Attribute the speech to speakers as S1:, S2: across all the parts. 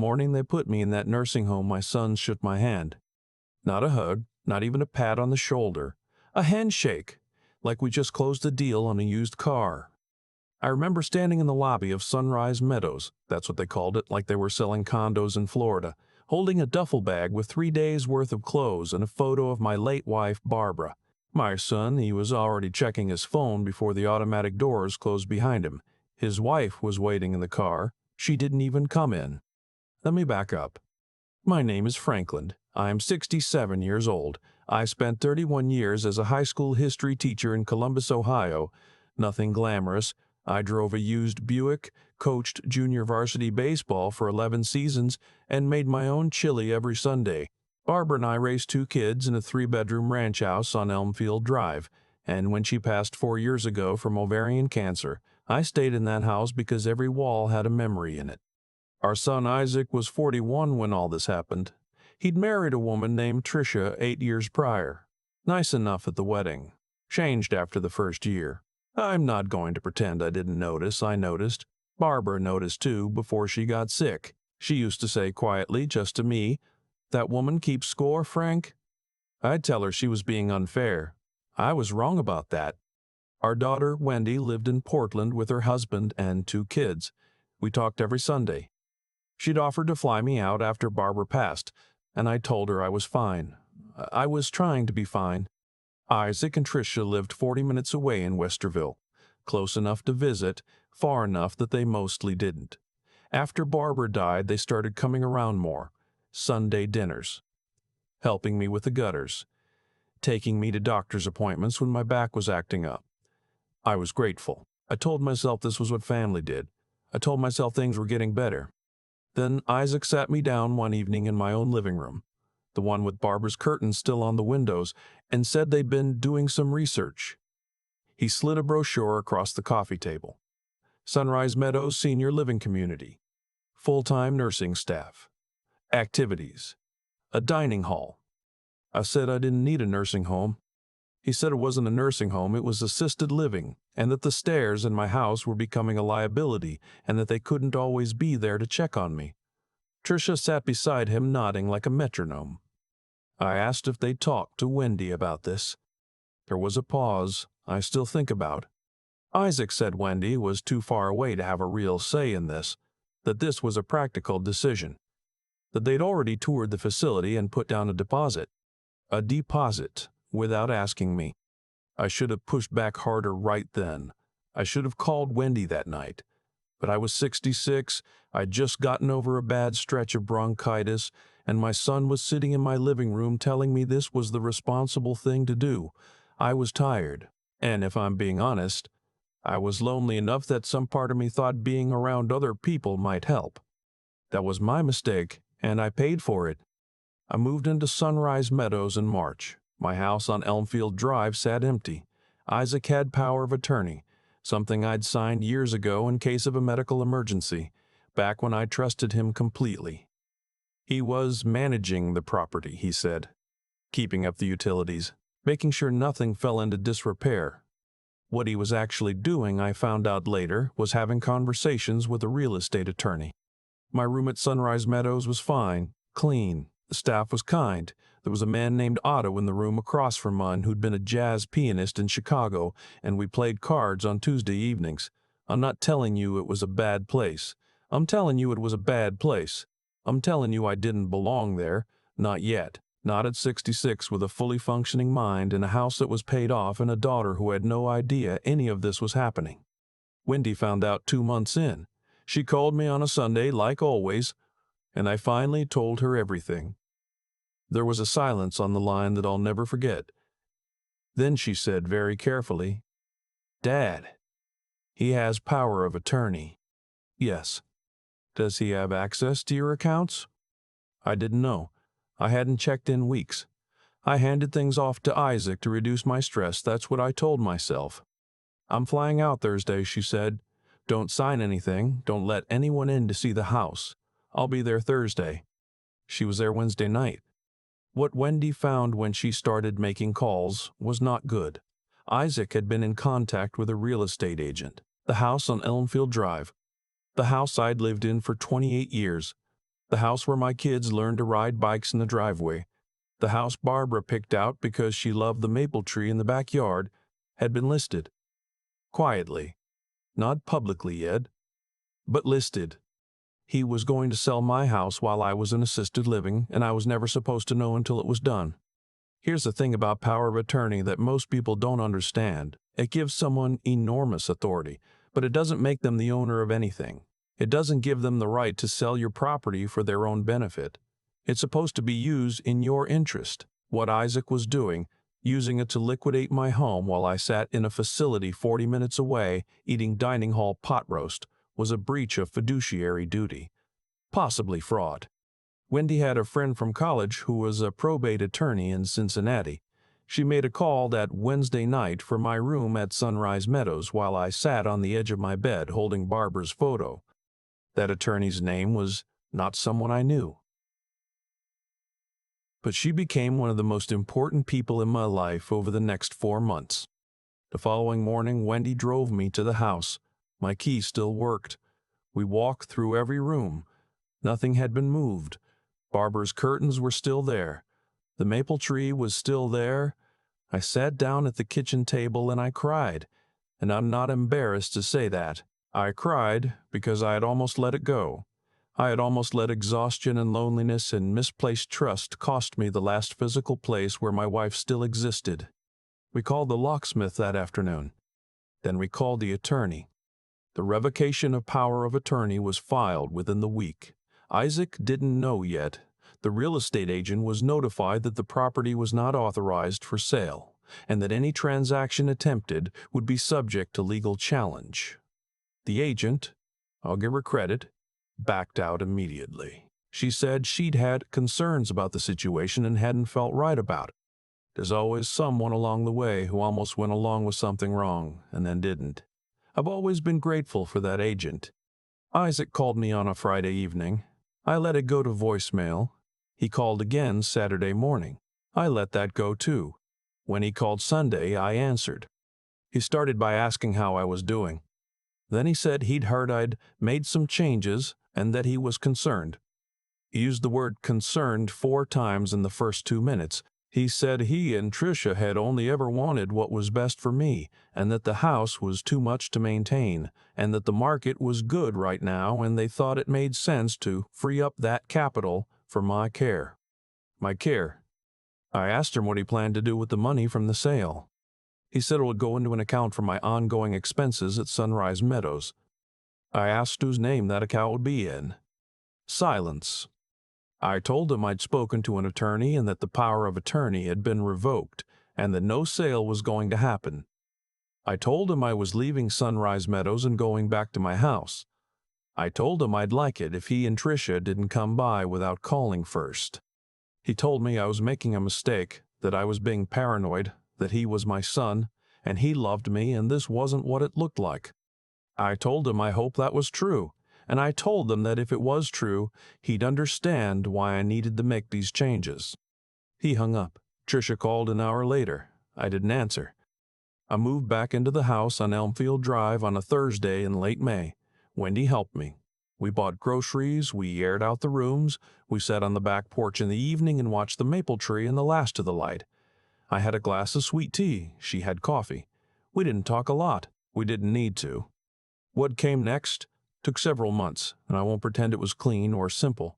S1: Morning they put me in that nursing home, my son shook my hand. Not a hug, not even a pat on the shoulder. A handshake, like we just closed a deal on a used car. I remember standing in the lobby of Sunrise Meadows, that's what they called it, like they were selling condos in Florida, holding a duffel bag with 3 days' worth of clothes and a photo of my late wife, Barbara. My son, he was already checking his phone before the automatic doors closed behind him. His wife was waiting in the car. She didn't even come in. Let me back up. My name is Franklin. I am 67 years old. I spent 31 years as a high school history teacher in Columbus, Ohio. Nothing glamorous. I drove a used Buick, coached junior varsity baseball for 11 seasons, and made my own chili every Sunday. Barbara and I raised 2 kids in a 3-bedroom ranch house on Elmfield Drive, and when she passed 4 years ago from ovarian cancer, I stayed in that house because every wall had a memory in it. Our son Isaac was 41 when all this happened. He'd married a woman named Tricia 8 years prior. Nice enough at the wedding. Changed after the first year. I'm not going to pretend I didn't notice. I noticed. Barbara noticed too before she got sick. She used to say quietly, just to me, "That woman keeps score, Frank?" I'd tell her she was being unfair. I was wrong about that. Our daughter, Wendy, lived in Portland with her husband and 2 kids. We talked every Sunday. She'd offered to fly me out after Barbara passed, and I told her I was fine. I was trying to be fine. Isaac and Tricia lived 40 minutes away in Westerville, close enough to visit, far enough that they mostly didn't. After Barbara died, they started coming around more. Sunday dinners. Helping me with the gutters. Taking me to doctor's appointments when my back was acting up. I was grateful. I told myself this was what family did. I told myself things were getting better. Then Isaac sat me down one evening in my own living room, the one with Barbara's curtains still on the windows, and said they'd been doing some research. He slid a brochure across the coffee table. Sunrise Meadows Senior Living Community. Full-time nursing staff. Activities. A dining hall. I said I didn't need a nursing home. He said it wasn't a nursing home, it was assisted living, and that the stairs in my house were becoming a liability, and that they couldn't always be there to check on me. Tricia sat beside him, nodding like a metronome. I asked if they'd talked to Wendy about this. There was a pause I still think about. Isaac said Wendy was too far away to have a real say in this, that this was a practical decision, that they'd already toured the facility and put down a deposit. A deposit, without asking me. I should have pushed back harder right then. I should have called Wendy that night. But I was 66, I'd just gotten over a bad stretch of bronchitis, and my son was sitting in my living room telling me this was the responsible thing to do. I was tired, and if I'm being honest, I was lonely enough that some part of me thought being around other people might help. That was my mistake, and I paid for it. I moved into Sunrise Meadows in March. My house on Elmfield Drive sat empty. Isaac had power of attorney, something I'd signed years ago in case of a medical emergency, back when I trusted him completely. He was managing the property, he said, keeping up the utilities, making sure nothing fell into disrepair. What he was actually doing, I found out later, was having conversations with a real estate attorney. My room at Sunrise Meadows was fine, clean. The staff was kind. There was a man named Otto in the room across from mine who'd been a jazz pianist in Chicago, and we played cards on Tuesday evenings. I'm not telling you it was a bad place. I'm telling you it was a bad place. I'm telling you I didn't belong there. Not yet. Not at 66 with a fully functioning mind in a house that was paid off and a daughter who had no idea any of this was happening. Wendy found out 2 months in. She called me on a Sunday, like always, and I finally told her everything. There was a silence on the line that I'll never forget. Then she said very carefully, "Dad, he has power of attorney." "Yes." "Does he have access to your accounts?" I didn't know. I hadn't checked in weeks. I handed things off to Isaac to reduce my stress, that's what I told myself. "I'm flying out Thursday," she said. "Don't sign anything, don't let anyone in to see the house. I'll be there Thursday." She was there Wednesday night. What Wendy found when she started making calls was not good. Isaac had been in contact with a real estate agent. The house on Elmfield Drive. The house I'd lived in for 28 years. The house where my kids learned to ride bikes in the driveway. The house Barbara picked out because she loved the maple tree in the backyard had been listed. Quietly. Not publicly yet, but listed. He was going to sell my house while I was in assisted living, and I was never supposed to know until it was done. Here's the thing about power of attorney that most people don't understand. It gives someone enormous authority, but it doesn't make them the owner of anything. It doesn't give them the right to sell your property for their own benefit. It's supposed to be used in your interest. What Isaac was doing, using it to liquidate my home while I sat in a facility 40 minutes away eating dining hall pot roast, was a breach of fiduciary duty. Possibly fraud. Wendy had a friend from college who was a probate attorney in Cincinnati. She made a call that Wednesday night for my room at Sunrise Meadows while I sat on the edge of my bed holding Barbara's photo. That attorney's name was not someone I knew. But she became one of the most important people in my life over the next 4 months. The following morning, Wendy drove me to the house. My key still worked. We walked through every room. Nothing had been moved. Barbara's curtains were still there. The maple tree was still there. I sat down at the kitchen table and I cried. And I'm not embarrassed to say that. I cried because I had almost let it go. I had almost let exhaustion and loneliness and misplaced trust cost me the last physical place where my wife still existed. We called the locksmith that afternoon. Then we called the attorney. The revocation of power of attorney was filed within the week. Isaac didn't know yet. The real estate agent was notified that the property was not authorized for sale, and that any transaction attempted would be subject to legal challenge. The agent, I'll give her credit, backed out immediately. She said she'd had concerns about the situation and hadn't felt right about it. There's always someone along the way who almost went along with something wrong and then didn't. I've always been grateful for that agent. Isaac called me on a Friday evening. I let it go to voicemail. He called again Saturday morning. I let that go too. When he called Sunday, I answered. He started by asking how I was doing. Then he said he'd heard I'd made some changes and that he was concerned. He used the word concerned 4 times in the first 2 minutes. He said he and Tricia had only ever wanted what was best for me, and that the house was too much to maintain, and that the market was good right now, and they thought it made sense to free up that capital for my care. My care. I asked him what he planned to do with the money from the sale. He said it would go into an account for my ongoing expenses at Sunrise Meadows. I asked whose name that account would be in. Silence. I told him I'd spoken to an attorney and that the power of attorney had been revoked and that no sale was going to happen. I told him I was leaving Sunrise Meadows and going back to my house. I told him I'd like it if he and Tricia didn't come by without calling first. He told me I was making a mistake, that I was being paranoid, that he was my son, and he loved me and this wasn't what it looked like. I told him I hoped that was true. And I told them that if it was true, he'd understand why I needed to make these changes. He hung up. Tricia called an hour later. I didn't answer. I moved back into the house on Elmfield Drive on a Thursday in late May. Wendy helped me. We bought groceries, we aired out the rooms, we sat on the back porch in the evening and watched the maple tree in the last of the light. I had a glass of sweet tea. She had coffee. We didn't talk a lot. We didn't need to. What came next took several months, and I won't pretend it was clean or simple.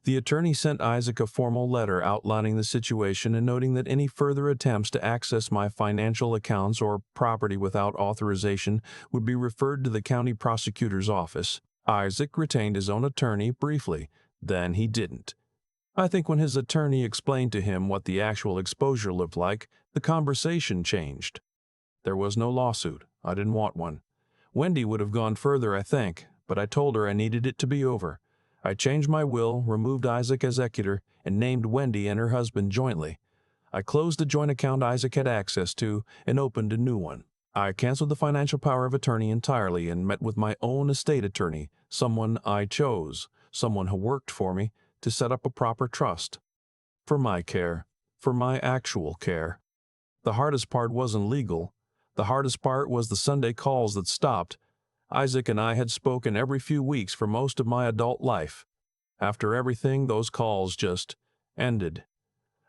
S1: The attorney sent Isaac a formal letter outlining the situation and noting that any further attempts to access my financial accounts or property without authorization would be referred to the county prosecutor's office. Isaac retained his own attorney briefly, then he didn't. I think when his attorney explained to him what the actual exposure looked like, the conversation changed. There was no lawsuit. I didn't want one. Wendy would have gone further, I think, but I told her I needed it to be over. I changed my will, removed Isaac as executor, and named Wendy and her husband jointly. I closed the joint account Isaac had access to and opened a new one. I canceled the financial power of attorney entirely and met with my own estate attorney, someone I chose, someone who worked for me, to set up a proper trust. For my care, for my actual care. The hardest part wasn't legal. The hardest part was the Sunday calls that stopped. Isaac and I had spoken every few weeks for most of my adult life. After everything, those calls just ended.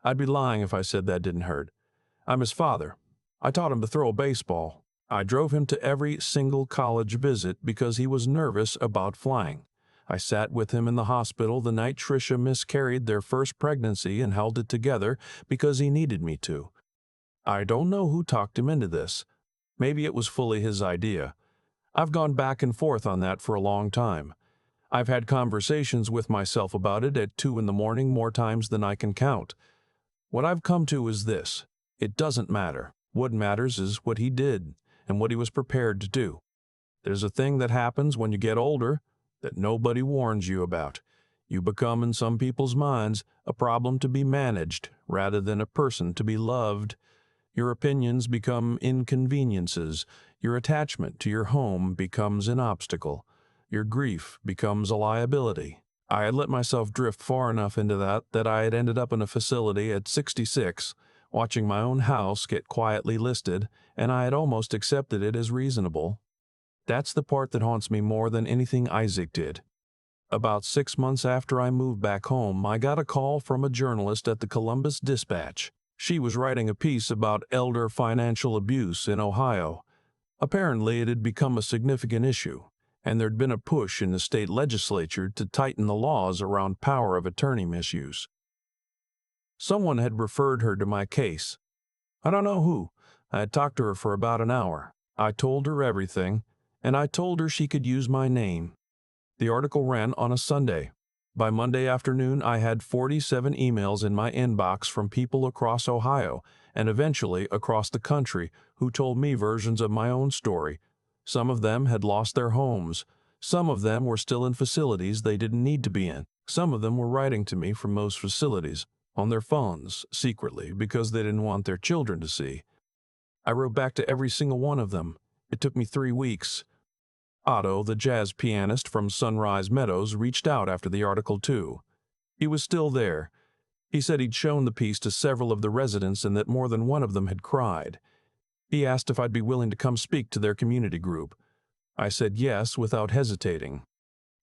S1: I'd be lying if I said that didn't hurt. I'm his father. I taught him to throw a baseball. I drove him to every single college visit because he was nervous about flying. I sat with him in the hospital the night Tricia miscarried their first pregnancy and held it together because he needed me to. I don't know who talked him into this. Maybe it was fully his idea. I've gone back and forth on that for a long time. I've had conversations with myself about it at 2 in the morning more times than I can count. What I've come to is this: it doesn't matter. What matters is what he did and what he was prepared to do. There's a thing that happens when you get older that nobody warns you about. You become, in some people's minds, a problem to be managed rather than a person to be loved. Your opinions become inconveniences. Your attachment to your home becomes an obstacle. Your grief becomes a liability. I had let myself drift far enough into that I had ended up in a facility at 66, watching my own house get quietly listed, and I had almost accepted it as reasonable. That's the part that haunts me more than anything Isaac did. About 6 months after I moved back home, I got a call from a journalist at the Columbus Dispatch. She was writing a piece about elder financial abuse in Ohio. Apparently, it had become a significant issue, and there'd been a push in the state legislature to tighten the laws around power of attorney misuse. Someone had referred her to my case. I don't know who. I had talked to her for about an hour. I told her everything, and I told her she could use my name. The article ran on a Sunday. By Monday afternoon, I had 47 emails in my inbox from people across Ohio and eventually across the country who told me versions of my own story. Some of them had lost their homes. Some of them were still in facilities they didn't need to be in. Some of them were writing to me from those facilities on their phones secretly because they didn't want their children to see. I wrote back to every single one of them. It took me 3 weeks. Otto, the jazz pianist from Sunrise Meadows, reached out after the article too. He was still there. He said he'd shown the piece to several of the residents and that more than one of them had cried. He asked if I'd be willing to come speak to their community group. I said yes without hesitating.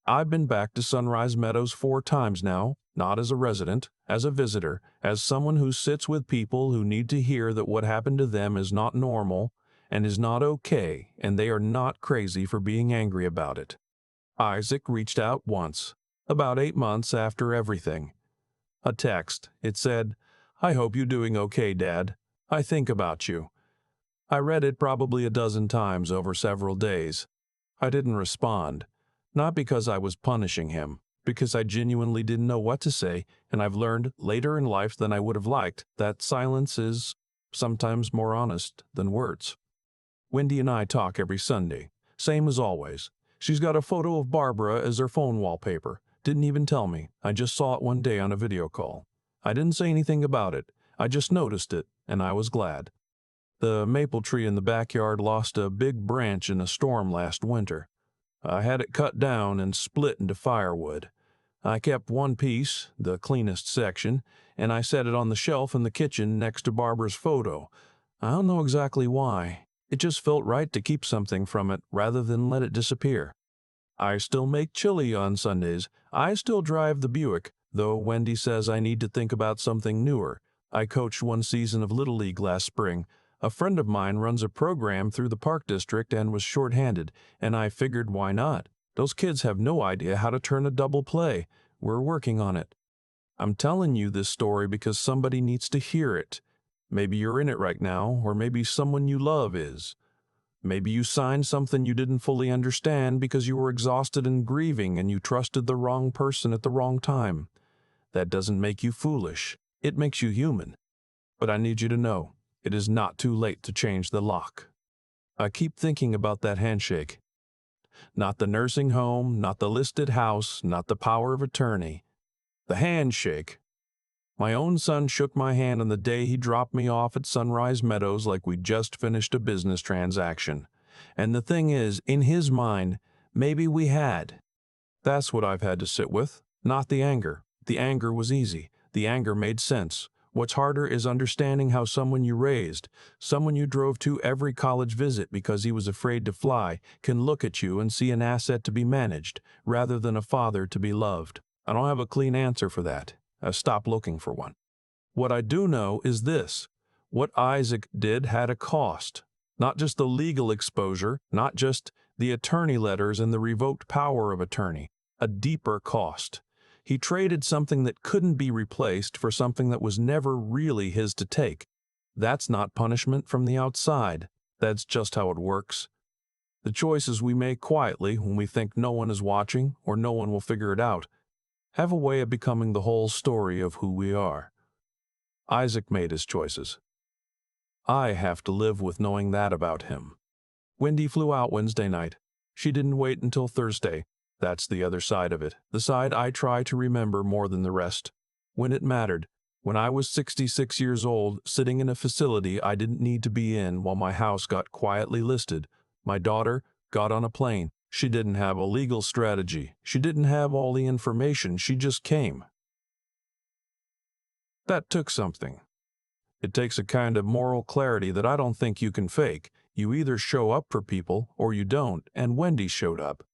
S1: I've been back to Sunrise Meadows 4 times now, not as a resident, as a visitor, as someone who sits with people who need to hear that what happened to them is not normal and is not okay, and they are not crazy for being angry about it. Isaac reached out once, about 8 months after everything. A text. It said, "I hope you're doing okay, Dad. I think about you." I read it probably a dozen times over several days. I didn't respond, not because I was punishing him, because I genuinely didn't know what to say, and I've learned later in life than I would have liked that silence is sometimes more honest than words. Wendy and I talk every Sunday, same as always. She's got a photo of Barbara as her phone wallpaper. Didn't even tell me. I just saw it one day on a video call. I didn't say anything about it. I just noticed it, and I was glad. The maple tree in the backyard lost a big branch in a storm last winter. I had it cut down and split into firewood. I kept one piece, the cleanest section, and I set it on the shelf in the kitchen next to Barbara's photo. I don't know exactly why. It just felt right to keep something from it rather than let it disappear. I still make chili on Sundays. I still drive the Buick, though Wendy says I need to think about something newer. I coached one season of Little League last spring. A friend of mine runs a program through the Park District and was short-handed, and I figured why not? Those kids have no idea how to turn a double play. We're working on it. I'm telling you this story because somebody needs to hear it. Maybe you're in it right now, or maybe someone you love is. Maybe you signed something you didn't fully understand because you were exhausted and grieving and you trusted the wrong person at the wrong time. That doesn't make you foolish. It makes you human. But I need you to know, it is not too late to change the lock. I keep thinking about that handshake. Not the nursing home, not the listed house, not the power of attorney. The handshake. My own son shook my hand on the day he dropped me off at Sunrise Meadows like we'd just finished a business transaction. And the thing is, in his mind, maybe we had. That's what I've had to sit with, not the anger. The anger was easy. The anger made sense. What's harder is understanding how someone you raised, someone you drove to every college visit because he was afraid to fly, can look at you and see an asset to be managed, rather than a father to be loved. I don't have a clean answer for that. I've stopped looking for one. What I do know is this. What Isaac did had a cost. Not just the legal exposure, not just the attorney letters and the revoked power of attorney. A deeper cost. He traded something that couldn't be replaced for something that was never really his to take. That's not punishment from the outside. That's just how it works. The choices we make quietly when we think no one is watching or no one will figure it out have a way of becoming the whole story of who we are. Isaac made his choices. I have to live with knowing that about him. Wendy flew out Wednesday night. She didn't wait until Thursday. That's the other side of it, the side I try to remember more than the rest. When it mattered, when I was 66 years old, sitting in a facility I didn't need to be in while my house got quietly listed, my daughter got on a plane. She didn't have a legal strategy. She didn't have all the information. She just came. That took something. It takes a kind of moral clarity that I don't think you can fake. You either show up for people or you don't, and Wendy showed up.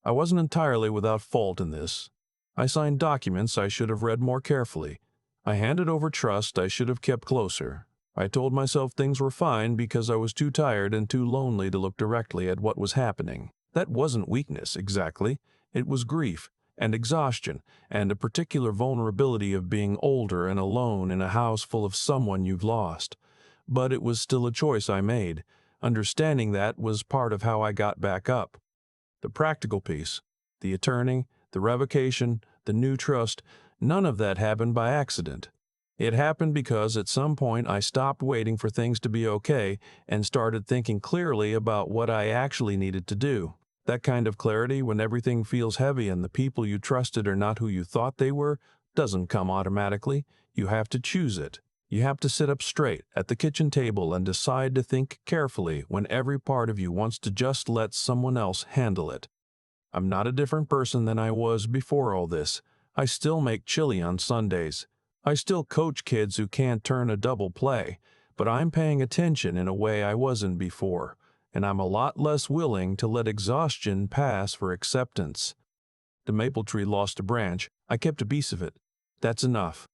S1: I wasn't entirely without fault in this. I signed documents I should have read more carefully. I handed over trust I should have kept closer. I told myself things were fine because I was too tired and too lonely to look directly at what was happening. That wasn't weakness, exactly. It was grief and exhaustion and a particular vulnerability of being older and alone in a house full of someone you've lost. But it was still a choice I made. Understanding that was part of how I got back up. The practical piece, the attorney, the revocation, the new trust, none of that happened by accident. It happened because at some point I stopped waiting for things to be okay and started thinking clearly about what I actually needed to do. That kind of clarity, when everything feels heavy and the people you trusted are not who you thought they were, doesn't come automatically. You have to choose it. You have to sit up straight at the kitchen table and decide to think carefully when every part of you wants to just let someone else handle it. I'm not a different person than I was before all this. I still make chili on Sundays. I still coach kids who can't turn a double play, but I'm paying attention in a way I wasn't before, and I'm a lot less willing to let exhaustion pass for acceptance. The maple tree lost a branch. I kept a piece of it. That's enough.